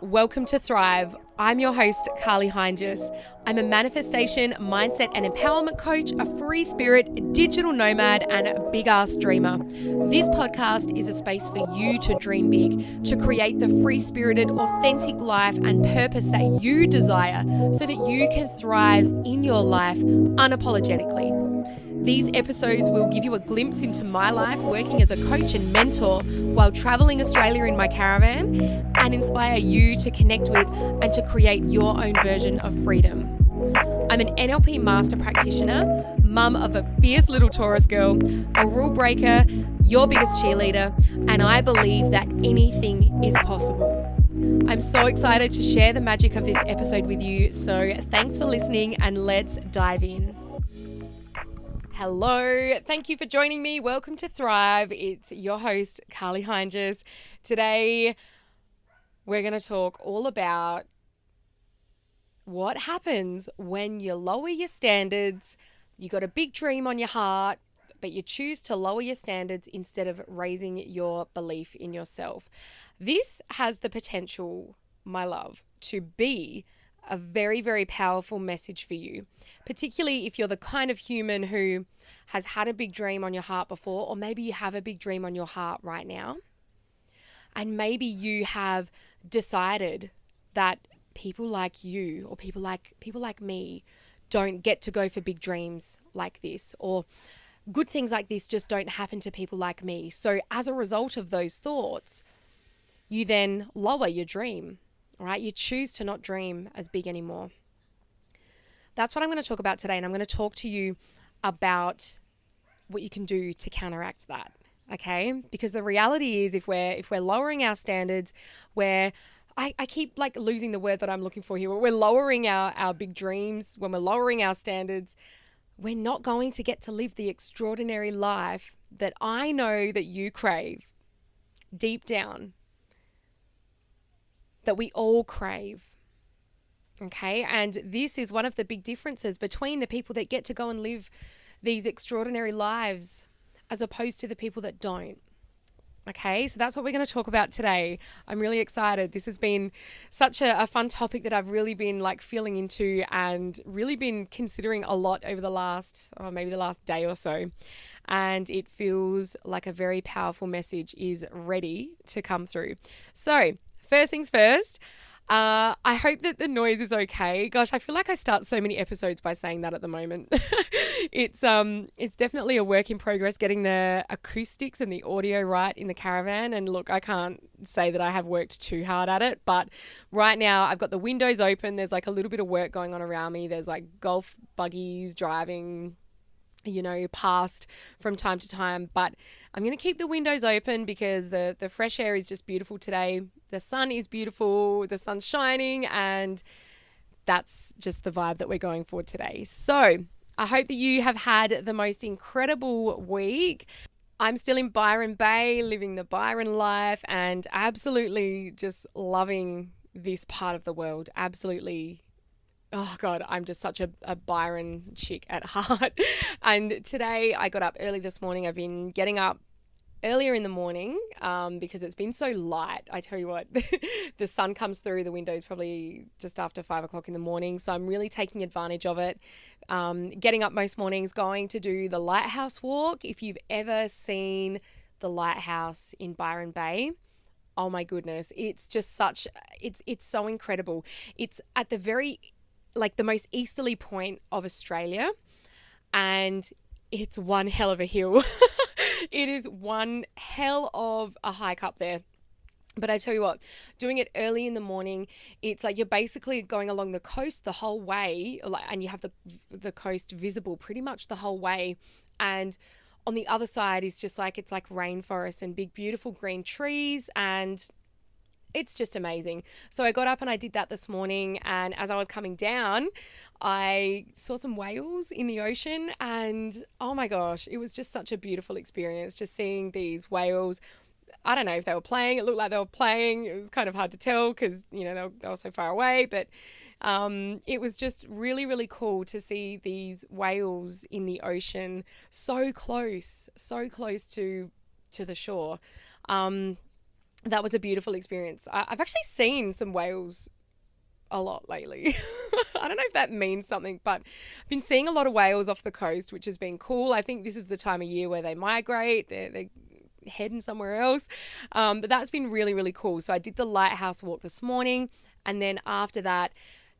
Welcome to Thrive. I'm your host, Karli Heinjus. I'm a manifestation, mindset, and empowerment coach, a free spirit, digital nomad, and a big ass dreamer. This podcast is a space for you to dream big, to create the free spirited, authentic life and purpose that you desire so that you can thrive in your life unapologetically. These episodes will give you a glimpse into my life working as a coach and mentor while traveling Australia in my caravan and inspire you to connect with and to create your own version of freedom. I'm an NLP master practitioner, mum of a fierce little Taurus girl, a rule breaker, your biggest cheerleader, and I believe that anything is possible. I'm so excited to share the magic of this episode with you, so thanks for listening and let's dive in. Hello, thank you for joining me. Welcome to Thrive. It's your host, Karli Heinjus. Today, we're going to talk all about what happens when you lower your standards. You got a big dream on your heart, but you choose to lower your standards instead of raising your belief in yourself. This has the potential, my love, to be a very, very powerful message for you, particularly if you're the kind of human who has had a big dream on your heart before, or maybe you have a big dream on your heart right now. And maybe you have decided that people like you or people like me don't get to go for big dreams like this, or good things like this just don't happen to people like me. So as a result of those thoughts, you then lower your dream. All right, you choose to not dream as big anymore. That's what I'm going to talk about today, and I'm going to talk to you about what you can do to counteract that. Okay, because the reality is, if we're lowering our standards, where I keep like losing the word that I'm looking for here. We're lowering our big dreams. When we're lowering our standards, we're not going to get to live the extraordinary life that I know that you crave deep down, that we all crave. Okay, and this is one of the big differences between the people that get to go and live these extraordinary lives as opposed to the people that don't. Okay, so that's what we're going to talk about today. I'm really excited. This has been such a fun topic that I've really been like feeling into and really been considering a lot over the last day or so. And it feels like a very powerful message is ready to come through. So first things first, I hope that the noise is okay. Gosh, I feel like I start so many episodes by saying that at the moment. It's definitely a work in progress getting the acoustics and the audio right in the caravan. And look, I can't say that I have worked too hard at it, but right now I've got the windows open. There's like a little bit of work going on around me. There's like golf buggies driving, past from time to time, but I'm going to keep the windows open because the fresh air is just beautiful today. The sun is beautiful, the sun's shining, and that's just the vibe that we're going for today. So I hope that you have had the most incredible week. I'm still in Byron Bay, living the Byron life, and absolutely just loving this part of the world. Absolutely. Oh God, I'm just such a Byron chick at heart. And today I got up early this morning. I've been getting up earlier in the morning because it's been so light. I tell you what, the sun comes through the windows probably just after 5 o'clock in the morning. So I'm really taking advantage of it. Getting up most mornings, going to do the lighthouse walk. If you've ever seen the lighthouse in Byron Bay, oh my goodness, it's just it's so incredible. It's at the most easterly point of Australia, and it's one hell of a hill. It is one hell of a hike up there. But I tell you what, doing it early in the morning, it's like you're basically going along the coast the whole way, and you have the coast visible pretty much the whole way. And on the other side is just like, it's like rainforest and big, beautiful green trees, and it's just amazing. So I got up and I did that this morning, and as I was coming down, I saw some whales in the ocean, and oh my gosh, it was just such a beautiful experience just seeing these whales. I don't know if they were playing. It looked like they were playing. It was kind of hard to tell because, they were so far away, but it was just really, really cool to see these whales in the ocean so close to the shore. that was a beautiful experience. I've actually seen some whales a lot lately. I don't know if that means something, but I've been seeing a lot of whales off the coast, which has been cool. I think this is the time of year where they migrate. They're heading somewhere else. But that's been really, really cool. So I did the lighthouse walk this morning, and then after that,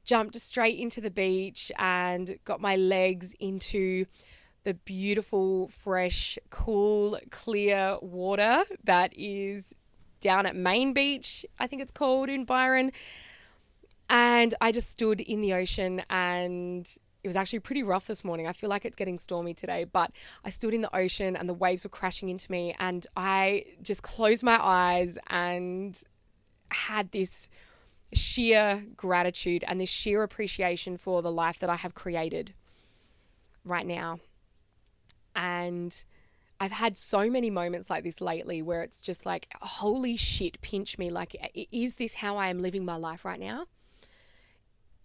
jumped straight into the beach and got my legs into the beautiful, fresh, cool, clear water that is down at Main Beach, I think it's called, in Byron. And I just stood in the ocean, and it was actually pretty rough this morning. I feel like it's getting stormy today, but I stood in the ocean and the waves were crashing into me, and I just closed my eyes and had this sheer gratitude and this sheer appreciation for the life that I have created right now. And I've had so many moments like this lately where it's just like, holy shit, pinch me. Like, is this how I am living my life right now?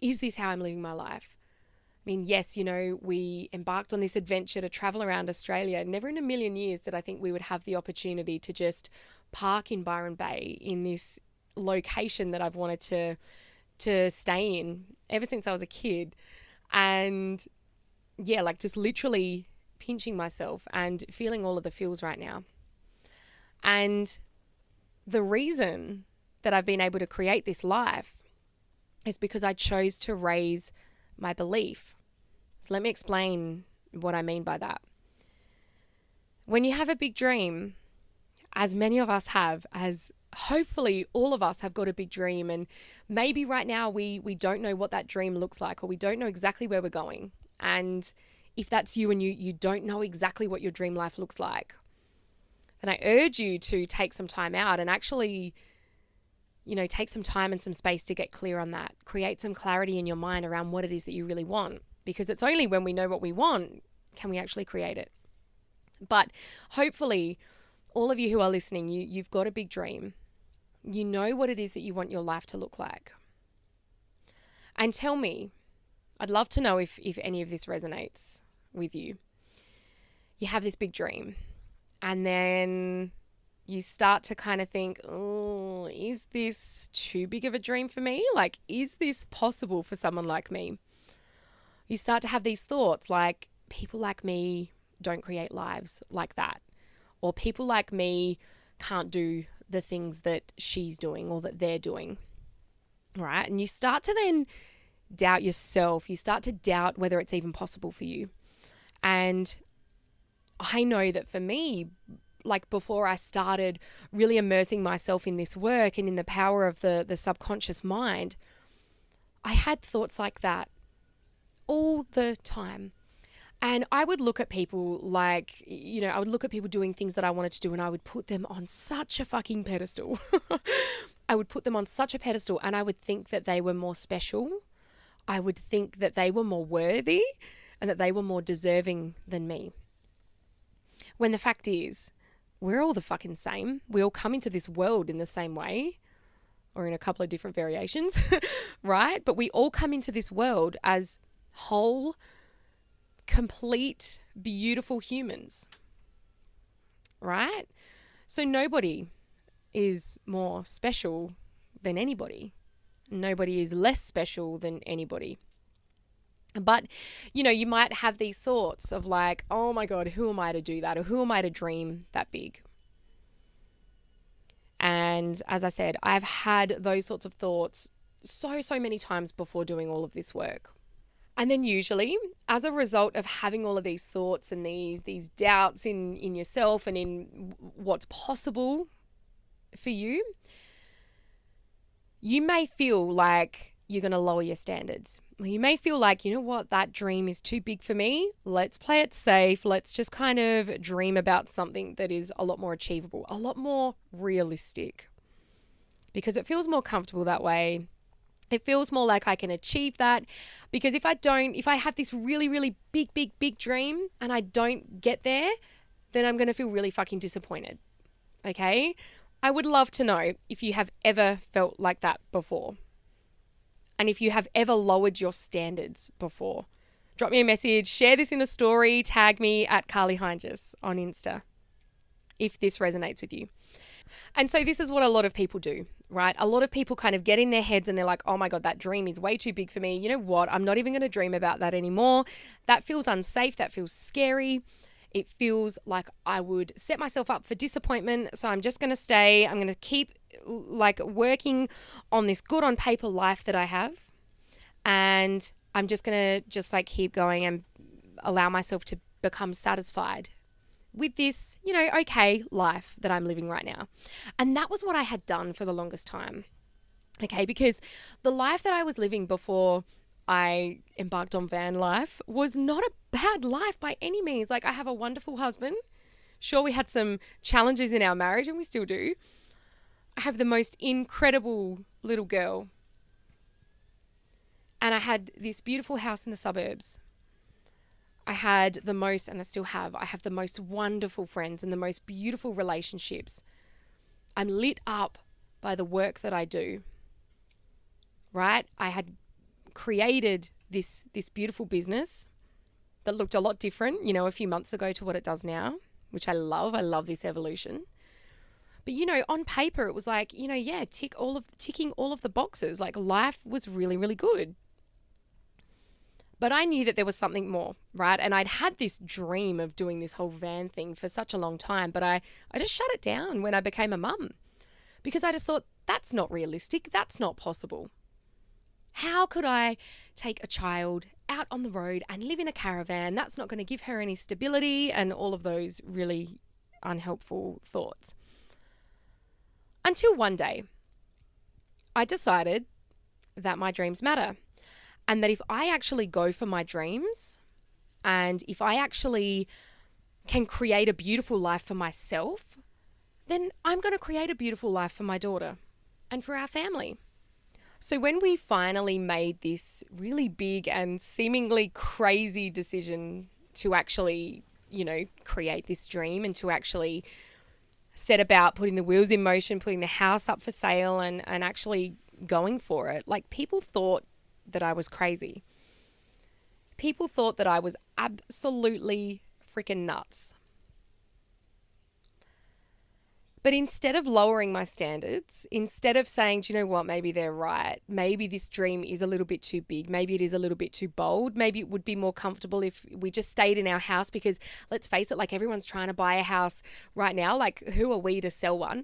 Is this how I'm living my life? I mean, yes, you know, we embarked on this adventure to travel around Australia. Never in a million years did I think we would have the opportunity to just park in Byron Bay, in this location that I've wanted to stay in ever since I was a kid. And yeah, like just literally pinching myself and feeling all of the feels right now. And the reason that I've been able to create this life is because I chose to raise my belief. So let me explain what I mean by that. When you have a big dream, as many of us have, as hopefully all of us have got a big dream, and maybe right now we don't know what that dream looks like, or we don't know exactly where we're going. And if that's you and you don't know exactly what your dream life looks like, then I urge you to take some time out and actually, you know, take some time and some space to get clear on that. Create some clarity in your mind around what it is that you really want, because it's only when we know what we want can we actually create it. But hopefully all of you who are listening, you've got a big dream. You know what it is that you want your life to look like. And tell me, I'd love to know if any of this resonates with you. You have this big dream, and then you start to kind of think, oh, is this too big of a dream for me? Like, is this possible for someone like me? You start to have these thoughts like, people like me don't create lives like that. Or people like me can't do the things that she's doing or that they're doing, right? And you start to then doubt yourself. You start to doubt whether it's even possible for you. And I know that for me, like before I started really immersing myself in this work and in the power of the subconscious mind, I had thoughts like that all the time. And I would look at people like, you know, I would look at people doing things that I wanted to do, and I would put them on such a fucking pedestal. I would put them on such a pedestal, and I would think that they were more special. I would think that they were more worthy and that they were more deserving than me. When the fact is, we're all the fucking same. We all come into this world in the same way, or in a couple of different variations, right? But we all come into this world as whole, complete, beautiful humans, right? So nobody is more special than anybody. Nobody is less special than anybody. But, you know, you might have these thoughts of like, oh my God, who am I to do that? Or who am I to dream that big? And as I said, I've had those sorts of thoughts so many times before doing all of this work. And then usually, as a result of having all of these thoughts and these doubts in yourself and in what's possible for you, you may feel like you're going to lower your standards. You may feel like, you know what, that dream is too big for me. Let's play it safe. Let's just kind of dream about something that is a lot more achievable, a lot more realistic, because it feels more comfortable that way. It feels more like I can achieve that, because if I have this really, really big dream and I don't get there, then I'm going to feel really fucking disappointed. Okay? I would love to know if you have ever felt like that before. And if you have ever lowered your standards before. Drop me a message, share this in a story, tag me at Karli Heinjus on Insta if this resonates with you. And so this is what a lot of people do, right? A lot of people kind of get in their heads and they're like, oh my God, that dream is way too big for me. You know what? I'm not even going to dream about that anymore. That feels unsafe. That feels scary. It feels like I would set myself up for disappointment. So I'm just going to stay. I'm going to keep like working on this good on paper life that I have. And I'm just going to just like keep going and allow myself to become satisfied with this, you know, okay life that I'm living right now. And that was what I had done for the longest time. Okay, because the life that I was living before I embarked on van life was not a bad life by any means. Like, I have a wonderful husband. Sure, we had some challenges in our marriage and we still do. I have the most incredible little girl. And I had this beautiful house in the suburbs. I had the most, and I still have, I have the most wonderful friends and the most beautiful relationships. I'm lit up by the work that I do, right? I had created this beautiful business that looked a lot different, you know, a few months ago to what it does now, which I love. I love this evolution. But, you know, on paper, it was like, you know, yeah, ticking all of the boxes. Like, life was really, really good. But I knew that there was something more, right? And I'd had this dream of doing this whole van thing for such a long time, but I just shut it down when I became a mum because I just thought, that's not realistic. That's not possible. How could I take a child out on the road and live in a caravan? That's not going to give her any stability and all of those really unhelpful thoughts. Until one day, I decided that my dreams matter. And that if I actually go for my dreams and if I actually can create a beautiful life for myself, then I'm going to create a beautiful life for my daughter and for our family. So when we finally made this really big and seemingly crazy decision to actually, you know, create this dream and to actually set about putting the wheels in motion, putting the house up for sale and actually going for it, like, people thought that I was crazy. People thought that I was absolutely freaking nuts. But instead of lowering my standards, instead of saying, do you know what, maybe they're right. Maybe this dream is a little bit too big. Maybe it is a little bit too bold. Maybe it would be more comfortable if we just stayed in our house because, let's face it, like, everyone's trying to buy a house right now. Like, who are we to sell one?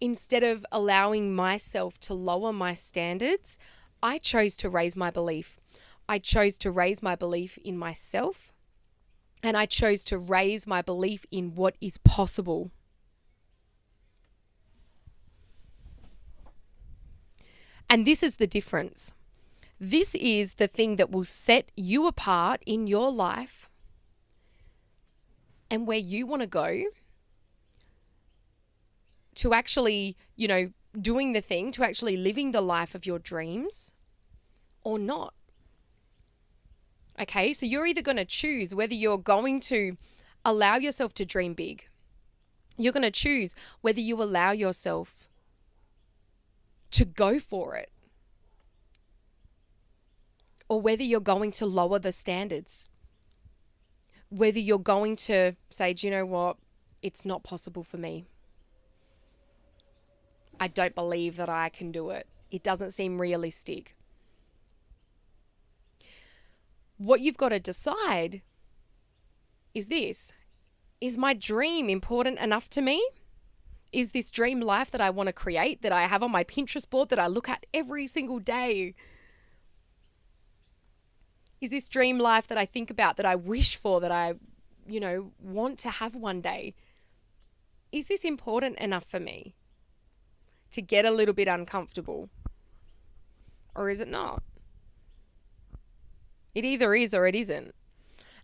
Instead of allowing myself to lower my standards, I chose to raise my belief. I chose to raise my belief in myself, and I chose to raise my belief in what is possible. And this is the difference. This is the thing that will set you apart in your life and where you want to go to actually, you know, doing the thing, to actually living the life of your dreams or not. Okay, so you're either going to choose whether you're going to allow yourself to dream big. You're going to choose whether you allow yourself to go for it, or whether you're going to lower the standards. Whether you're going to say, do you know what? It's not possible for me. I don't believe that I can do it. It doesn't seem realistic. What you've got to decide is this. Is my dream important enough to me? Is this dream life that I want to create, that I have on my Pinterest board, that I look at every single day? Is this dream life that I think about, that I wish for, that I, you know, want to have one day? Is this important enough for me to get a little bit uncomfortable? Or is it not? It either is or it isn't.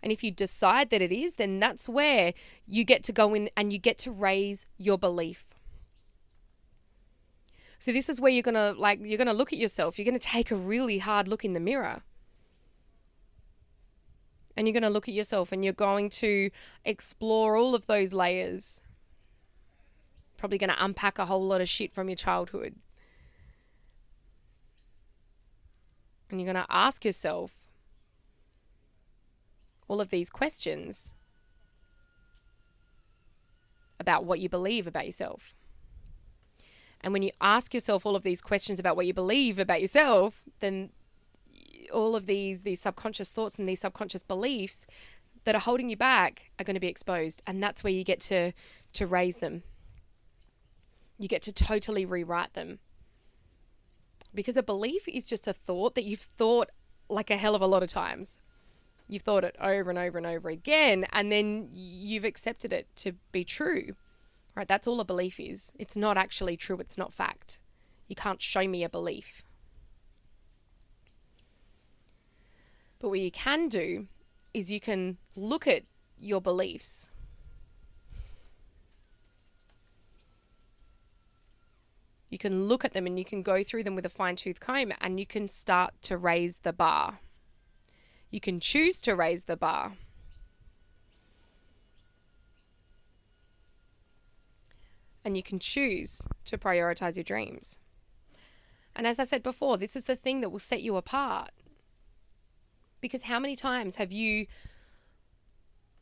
And if you decide that it is, then that's where you get to go in and you get to raise your belief. So this is where you're going to look at yourself. You're going to take a really hard look in the mirror. And you're going to look at yourself and you're going to explore all of those layers. Probably going to unpack a whole lot of shit from your childhood. And you're going to ask yourself all of these questions. about what you believe about yourself. And when you ask yourself all of these questions about what you believe about yourself, then all of these subconscious thoughts and these subconscious beliefs that are holding you back are going to be exposed. And that's where you get to raise them. You get to totally rewrite them. Because a belief is just a thought that you've thought like a hell of a lot of times. You've thought it over and over and over again, and then you've accepted it to be true. Right? That's all a belief is. It's not actually true. It's not fact. You can't show me a belief. But what you can do is you can look at your beliefs. You can look at them and you can go through them with a fine-tooth comb, and you can start to raise the bar. You can choose to raise the bar. And you can choose to prioritize your dreams. And as I said before, this is the thing that will set you apart. Because how many times have you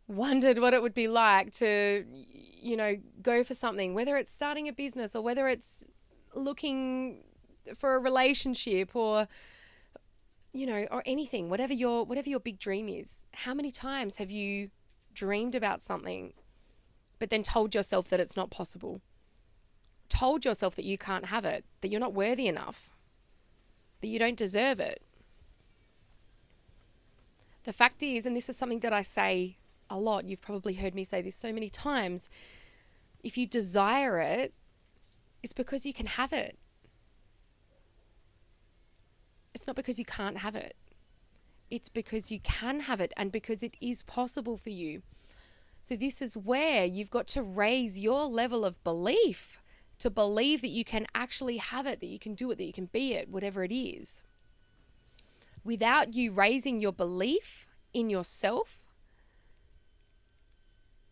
wondered what it would be like to, go for something, whether it's starting a business or whether it's looking for a relationship or, or anything, whatever your big dream is. How many times have you dreamed about something, but then told yourself that it's not possible? Told yourself that you can't have it, that you're not worthy enough, that you don't deserve it. The fact is, and this is something that I say a lot, you've probably heard me say this so many times, if you desire it, it's because you can have it. It's not because you can't have it. It's because you can have it and because it is possible for you. So this is where you've got to raise your level of belief to believe that you can actually have it, that you can do it, that you can be it, whatever it is. Without you raising your belief in yourself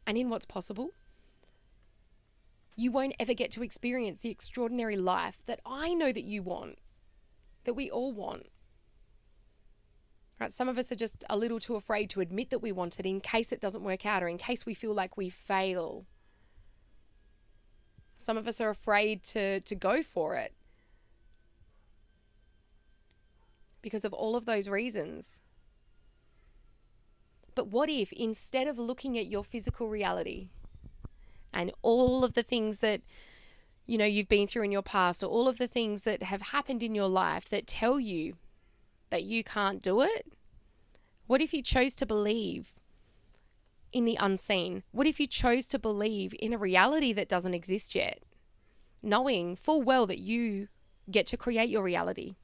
and in what's possible, you won't ever get to experience the extraordinary life that I know that you want, that we all want. Right? Some of us are just a little too afraid to admit that we want it in case it doesn't work out or in case we feel like we fail. Some of us are afraid to go for it because of all of those reasons. But what if instead of looking at your physical reality and all of the things that, you've been through in your past or all of the things that have happened in your life that tell you that you can't do it? What if you chose to believe in the unseen? What if you chose to believe in a reality that doesn't exist yet, knowing full well that you get to create your reality?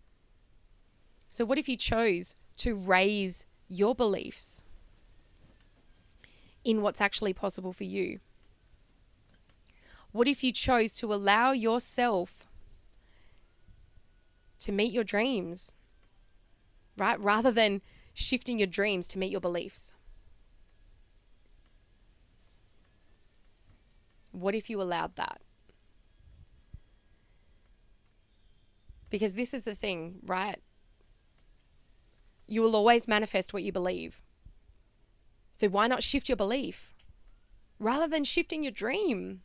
So what if you chose to raise your beliefs in what's actually possible for you? What if you chose to allow yourself to meet your dreams, right? Rather than shifting your dreams to meet your beliefs. What if you allowed that? Because this is the thing, right? You will always manifest what you believe. So why not shift your belief rather than shifting your dream?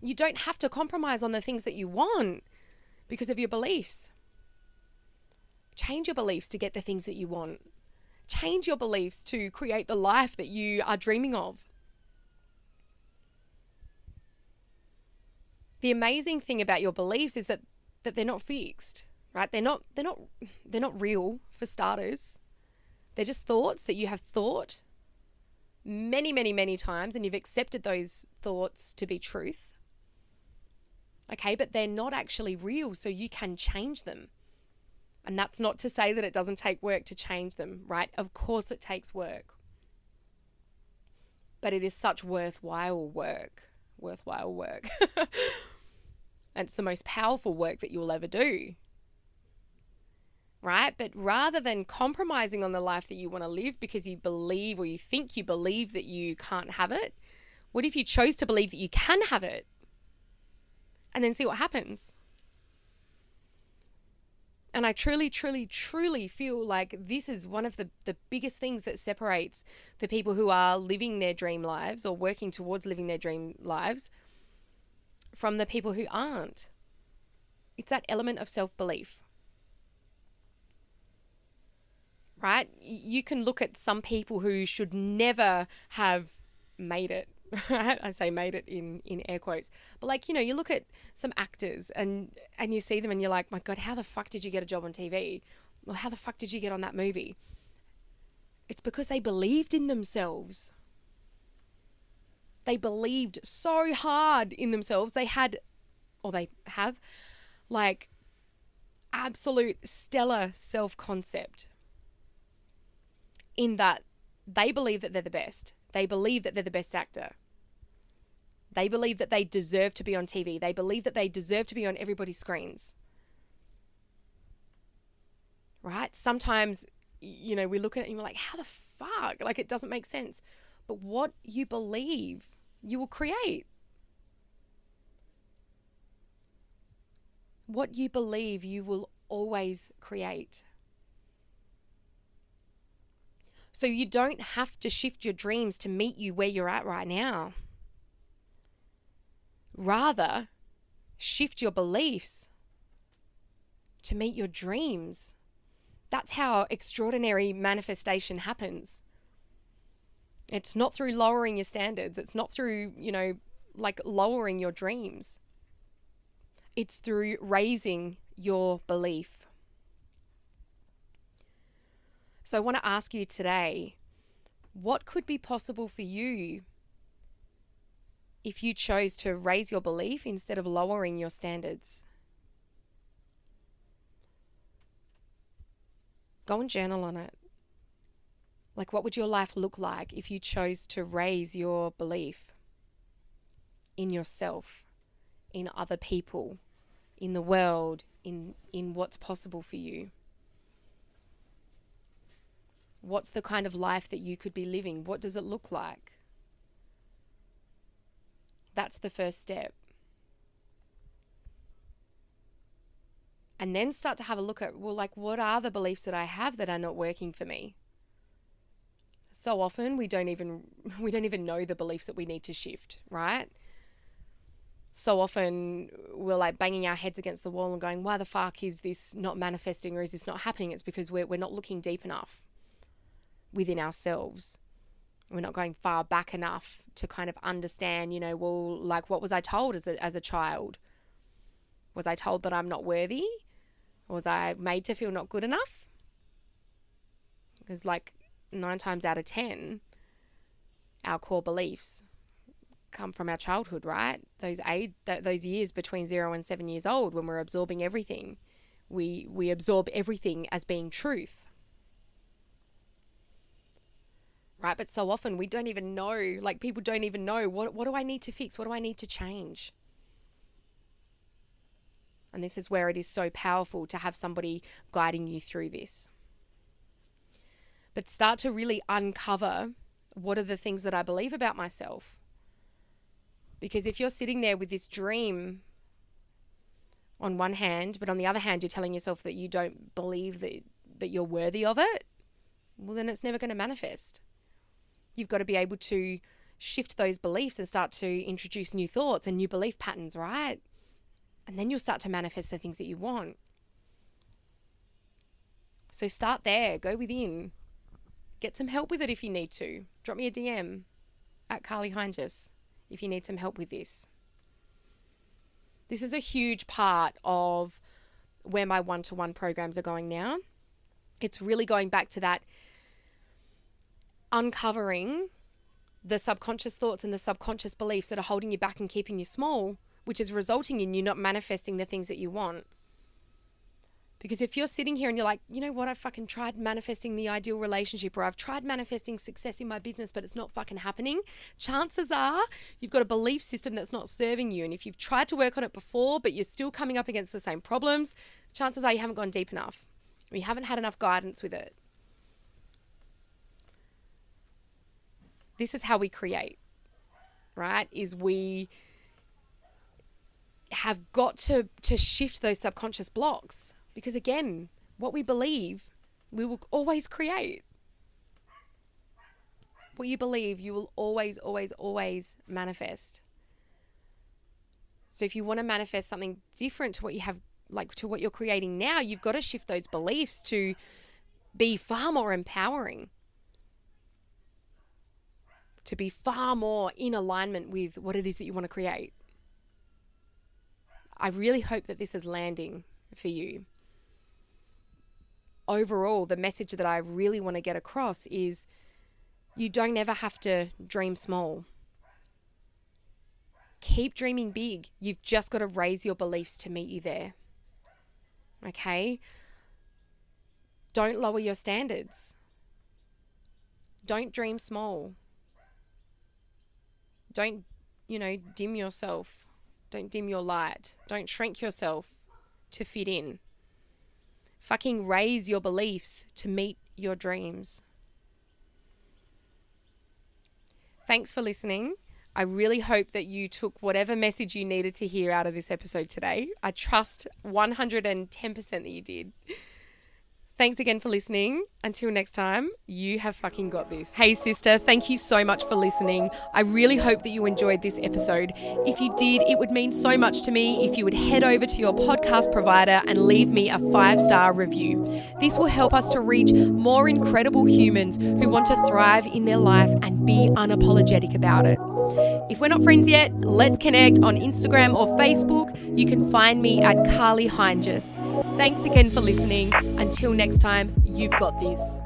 You don't have to compromise on the things that you want because of your beliefs. Change your beliefs to get the things that you want. Change your beliefs to create the life that you are dreaming of. The amazing thing about your beliefs is that they're not fixed, right? They're not real, for starters. They're just thoughts that you have thought many, many, many times, and you've accepted those thoughts to be truth. Okay, but they're not actually real, so you can change them. And that's not to say that it doesn't take work to change them, right? Of course it takes work. But it is such worthwhile work. And it's the most powerful work that you'll ever do. Right? But rather than compromising on the life that you want to live because you believe or you think you believe that you can't have it, what if you chose to believe that you can have it? And then see what happens. And I truly, truly, truly feel like this is one of the biggest things that separates the people who are living their dream lives or working towards living their dream lives from the people who aren't. It's that element of self-belief. Right? You can look at some people who should never have made it, right? I say made it in air quotes. But like, you know, you look at some actors and you see them and you're like, my God, how the fuck did you get a job on TV? Well, how the fuck did you get on that movie? It's because they believed in themselves. They believed so hard in themselves. They have like absolute stellar self-concept in that they believe that they're the best. They believe that they're the best actor. They believe that they deserve to be on TV. They believe that they deserve to be on everybody's screens. Right? Sometimes, you know, we look at it and we're like, how the fuck? Like, it doesn't make sense. But what you believe, you will create. What you believe, you will always create. So you don't have to shift your dreams to meet you where you're at right now. Rather, shift your beliefs to meet your dreams. That's how extraordinary manifestation happens. It's not through lowering your standards. It's not through, you know, like lowering your dreams. It's through raising your belief. So I want to ask you today, what could be possible for you if you chose to raise your belief instead of lowering your standards? Go and journal on it. Like, what would your life look like if you chose to raise your belief in yourself, in other people, in the world, in what's possible for you? What's the kind of life that you could be living? What does it look like? That's the first step. And then start to have a look at, well, like, what are the beliefs that I have that are not working for me? So often we don't even know the beliefs that we need to shift, right? So often we're like banging our heads against the wall and going, why the fuck is this not manifesting or is this not happening? It's because we're not looking deep enough within ourselves. We're not going far back enough to kind of understand, you know, well, like, what was I told as a child? Was I told that I'm not worthy? Was I made to feel not good enough? Because like 9 times out of 10, our core beliefs come from our childhood, right? Those years between 0 and 7 years old, when we're absorbing everything, we absorb everything as being truth. Right? But so often we don't even know, like, people don't even know, what do I need to fix? What do I need to change? And this is where it is so powerful to have somebody guiding you through this. But start to really uncover, what are the things that I believe about myself? Because if you're sitting there with this dream on one hand, but on the other hand, you're telling yourself that you don't believe that you're worthy of it, well, then it's never going to manifest. You've got to be able to shift those beliefs and start to introduce new thoughts and new belief patterns, right? And then you'll start to manifest the things that you want. So start there, go within. Get some help with it if you need to. Drop me a DM at Karli Heinjus if you need some help with this. This is a huge part of where my one-to-one programs are going now. It's really going back to that uncovering the subconscious thoughts and the subconscious beliefs that are holding you back and keeping you small, which is resulting in you not manifesting the things that you want. Because if you're sitting here and you're like, you know what, I've fucking tried manifesting the ideal relationship, or I've tried manifesting success in my business, but it's not fucking happening, chances are you've got a belief system that's not serving you. And if you've tried to work on it before, but you're still coming up against the same problems, chances are you haven't gone deep enough, or you haven't had enough guidance with it. This is how we create, right? Is we have got to shift those subconscious blocks. Because again, what we believe, we will always create. What you believe, you will always, always, always manifest. So if you want to manifest something different to what you have, like to what you're creating now, you've got to shift those beliefs to be far more empowering, to be far more in alignment with what it is that you want to create. I really hope that this is landing for you. Overall, the message that I really want to get across is you don't ever have to dream small. Keep dreaming big. You've just got to raise your beliefs to meet you there. Okay? Don't lower your standards. Don't dream small. Don't, dim yourself. Don't dim your light. Don't shrink yourself to fit in. Fucking raise your beliefs to meet your dreams. Thanks for listening. I really hope that you took whatever message you needed to hear out of this episode today. I trust 110% that you did. Thanks again for listening. Until next time, you have fucking got this. Hey sister, thank you so much for listening. I really hope that you enjoyed this episode. If you did, it would mean so much to me if you would head over to your podcast provider and leave me a 5-star review. This will help us to reach more incredible humans who want to thrive in their life and be unapologetic about it. If we're not friends yet, let's connect on Instagram or Facebook. You can find me at Karli Heinjus. Thanks again for listening. Until next time, you've got this.